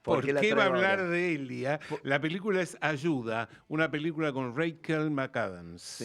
¿Por ¿Por qué la qué va a traigo hablar ahora? de Elia? Po- La película es Ayuda, una película con Rachel Sí, McAdams.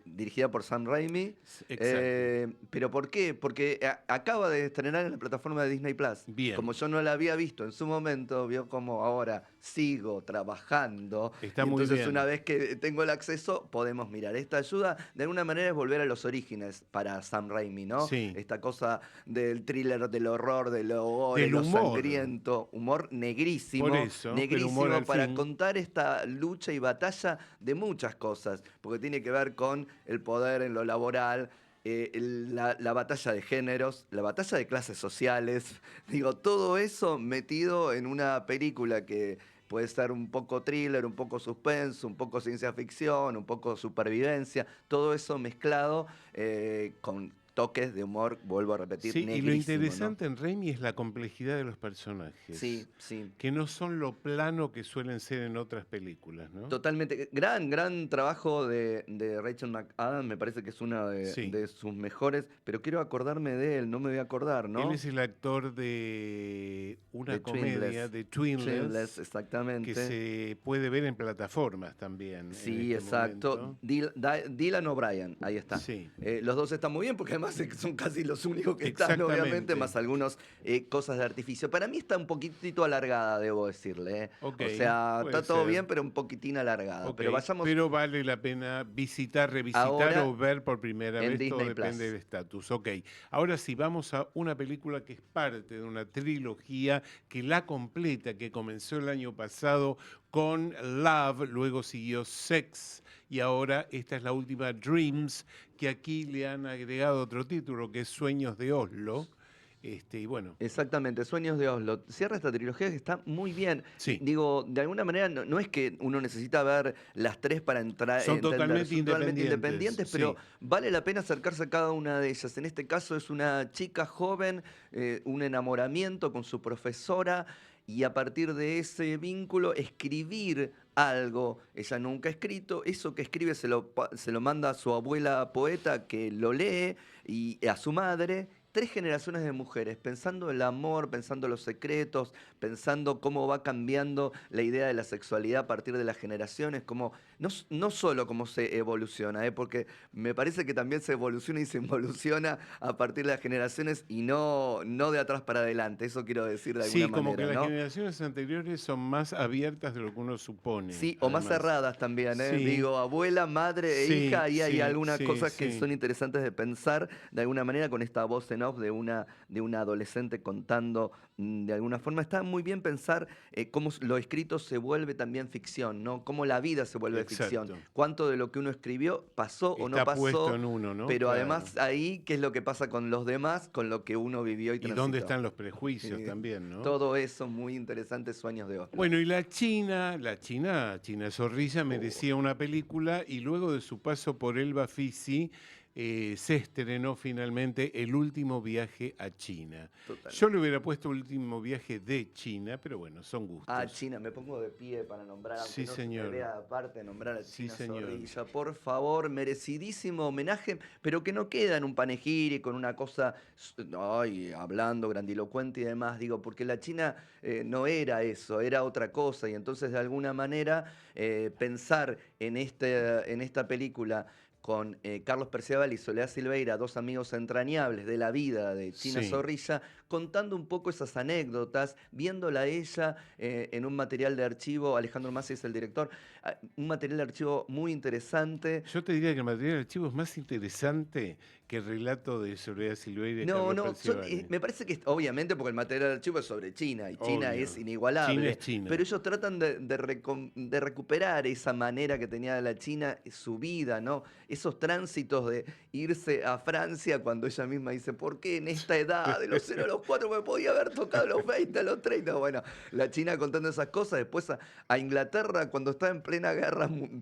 dirigida por Sam Raimi. Exacto. ¿Pero por qué? Porque acaba de estrenar en la plataforma de Disney Plus. Bien, Como yo no la había visto en su momento, vio como ahora sigo trabajando. está Y muy entonces una bien. vez que tengo el acceso, podemos mirar. Esta ayuda, de alguna manera, es volver a los orígenes para Sam Raimi, ¿no? Sí, Esta cosa del thriller, del horror, del gore, del lo humor, sangriento, humor por negrísimo, eso, pero humor negrísimo al para fin. contar esta lucha y batalla de muchas cosas, porque tiene que ver con el poder en lo laboral, la batalla de géneros, la batalla de clases sociales, digo, todo eso metido en una película que puede ser un poco thriller, un poco suspenso, un poco ciencia ficción, un poco supervivencia, todo eso mezclado con toques de humor, vuelvo a repetir, Sí, y lo negrísimo, ¿no? interesante en Raimi es la complejidad de los Sí, personajes, sí. que no son lo plano que suelen ser en otras películas, ¿no? Totalmente. Gran trabajo de Rachel McAdams, me parece que es una Sí. de sus mejores, pero quiero acordarme de él, no me voy a acordar, Él ¿no? es el actor de una De comedia Twinless. de Twinless, Twinless que exactamente. se puede ver en plataformas también en Sí, este exacto. momento. Dylan O'Brien, ahí está. Sí, Los dos están muy bien porque además son casi los únicos que están, obviamente, exactamente. más algunos cosas de artificio. Para mí está un poquitito alargada, debo decirle. Ok, O sea, puede está todo ser. bien, pero un poquitín alargada. Ok, Pero vayamos pero vale la pena visitar, revisitar o ahora ver por primera en vez, todo Disney depende Plus. del estatus. Ok, ahora sí, vamos a una película que es parte de una trilogía que la completa, que comenzó el año pasado con Love, luego siguió Sex y ahora esta es la última, Dreams, que aquí le han agregado otro título que es Sueños de Oslo. Y bueno, Exactamente, Sueños de Oslo. Cierra esta trilogía que está muy bien. sí, Digo, de alguna manera no es que uno necesita ver las tres para entrar, son entender, totalmente son totalmente independientes, independientes, pero sí, vale la pena acercarse a cada una de ellas. En este caso es una chica joven, un enamoramiento con su profesora y a partir de ese vínculo escribir algo. Ella nunca ha escrito, eso que escribe se lo manda a su abuela poeta que lo lee y a su madre. Tres generaciones de mujeres, pensando el amor, pensando los secretos, pensando cómo va cambiando la idea de la sexualidad a partir de las generaciones, como no solo cómo se evoluciona, porque me parece que también se evoluciona y se involuciona a partir de las generaciones y no de atrás para adelante, eso quiero decir de alguna sí, como que manera, las ¿no? generaciones anteriores son más abiertas de lo que uno supone, Sí, o más además. cerradas también, ¿eh? Sí, Digo, abuela, madre e hija, sí, ahí hay sí, algunas sí, cosas que sí. son interesantes de pensar de alguna manera con esta voz en off de una adolescente contando de alguna forma. Está muy bien pensar cómo lo escrito se vuelve también ficción, ¿no? Cómo la vida se vuelve ficción. Exacto. Cuánto de lo que uno escribió pasó o no Está puesto pasó, en uno, ¿no? pero Claro. además ahí, ¿qué es lo que pasa con los demás, con lo que uno vivió y ¿Y dónde transitó? están los prejuicios Eh, también, no? Todo eso muy interesante, Sueños de Oslo. Bueno, y China Zorrilla Oh, merecía una película y luego de su paso por El Bafisi se estrenó finalmente El último viaje a China. Yo le totalmente. hubiera puesto El último viaje de China, pero bueno, son Ah, gustos. China, me pongo de pie para nombrar, aunque Sí, no se me señor. vea aparte, nombrar a Sí, China señor. Zorrilla. Por favor, merecidísimo homenaje, pero que no queda en un panegírico, en una cosa, ay, hablando grandilocuente y demás, digo, porque la China no era eso, era otra cosa, y entonces de alguna manera pensar en esta película con Carlos Perciabal y Soledad Silveira, dos amigos entrañables de la vida de China Sí. Zorrilla, contando un poco esas anécdotas, viéndola a ella en un material de archivo, Alejandro Masi es el director, un material de archivo muy interesante. Yo te diría que el material de archivo es más interesante que el relato de Soledad Silveira y de No, Carlos no, Perciavale. me parece que obviamente porque el material de archivo es sobre China y China es Obvio. China es inigualable, pero China. ellos tratan de recuperar esa manera que tenía la China, su vida, ¿no? Esos tránsitos de irse a Francia cuando ella misma dice, ¿por qué en esta edad, de los 0 a los 4 me podía haber tocado a los 20, a los 30? Bueno, la China contando esas cosas, después a Inglaterra cuando está en plena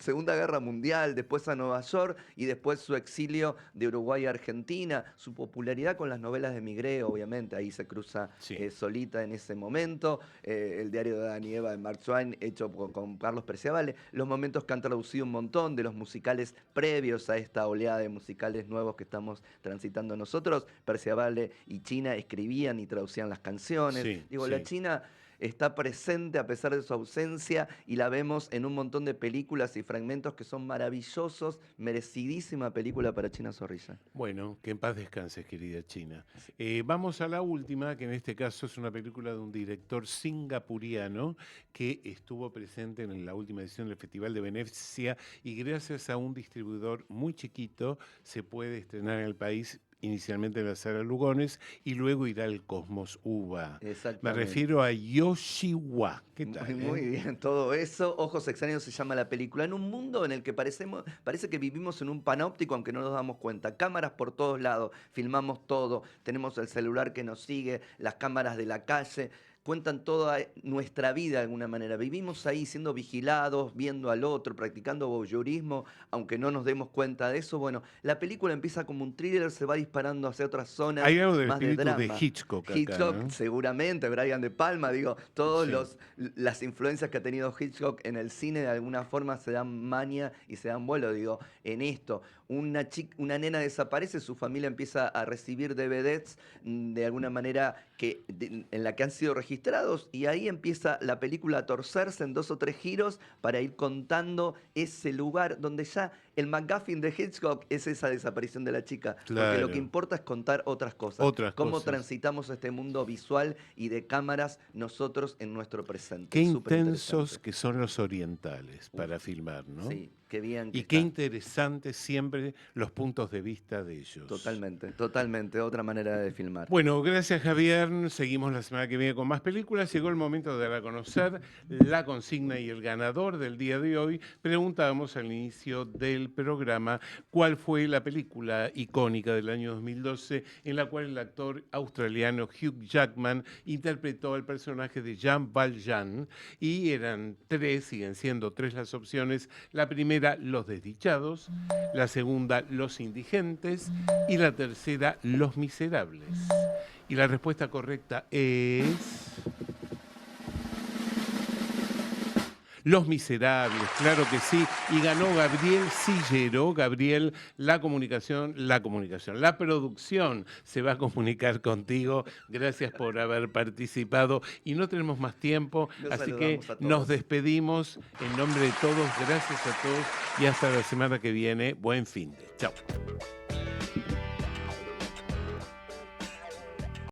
Segunda Guerra Mundial, después a Nueva York y después su exilio de Uruguay a Argentina, su popularidad con las novelas de Migré, obviamente, ahí se cruza Sí. solita en ese momento, el diario de Adán y Eva de Mark Twain, hecho con Carlos Perciavale, los momentos que han traducido un montón de los musicales previos a esta oleada de musicales nuevos que estamos transitando nosotros, Perciavale y China escribían escribían y traducían las canciones. Sí, Digo, la sí. China está presente a pesar de su ausencia y la vemos en un montón de películas y fragmentos que son maravillosos, merecidísima película para China Zorrilla. Bueno, que en paz descanses, querida China. Sí. Vamos a la última, que en este caso es una película de un director singapuriano que estuvo presente en la última edición del Festival de Venecia y gracias a un distribuidor muy chiquito se puede estrenar en el país. Inicialmente en la sala Lugones y luego irá al Cosmos UBA. Me Exactamente. refiero a Yoshiwa. ¿Qué tal? Muy bien, todo eso. Ojos extraños se llama la película. En un mundo en el que parece que vivimos en un panóptico, aunque no nos damos cuenta. Cámaras por todos lados, filmamos todo. Tenemos el celular que nos sigue, las cámaras de la calle. Cuentan toda nuestra vida de alguna manera. Vivimos ahí siendo vigilados, viendo al otro, practicando voyeurismo, aunque no nos demos cuenta de eso. Bueno, la película empieza como un thriller, se va disparando hacia otras zonas, Hay algo del más de espíritu de drama. Hitchcock acá, Hitchcock, ¿no? seguramente, Brian De Palma, digo, todos Sí. las influencias que ha tenido Hitchcock en el cine de alguna forma se dan maña y se dan vuelo, digo, en esto. Una nena desaparece, su familia empieza a recibir DVDs de alguna manera en la que han sido registrados y ahí empieza la película a torcerse en 2 o 3 giros para ir contando ese lugar donde ya el MacGuffin de Hitchcock es esa desaparición de la chica. Porque lo que Claro. importa es contar otras cosas. Otras Cómo cosas. transitamos este mundo visual y de cámaras nosotros en nuestro presente. Qué Súper intensos interesante. que son los orientales para Uf, filmar, ¿no? Sí, qué bien que Y qué está. interesantes siempre los puntos de vista de ellos. Totalmente, totalmente. Otra manera de filmar. Bueno, gracias Javier. Seguimos la semana que viene con más películas. Llegó el momento de dar a conocer la consigna y el ganador del día de hoy. Preguntábamos al inicio del programa cuál fue la película icónica del año 2012 en la cual el actor australiano Hugh Jackman interpretó al personaje de Jean Valjean y eran 3, siguen siendo 3 las opciones. La primera, Los Desdichados, la segunda, Los Indigentes y la tercera, Los Miserables. Y la respuesta correcta es... Los Miserables, claro que sí. Y ganó Gabriel Sillero. Gabriel, la producción se va a comunicar contigo. Gracias por haber participado. Y no tenemos más tiempo, Nos así que saludamos a todos. nos despedimos en nombre de todos. Gracias a todos y hasta la semana que viene. Buen fin de. Chao.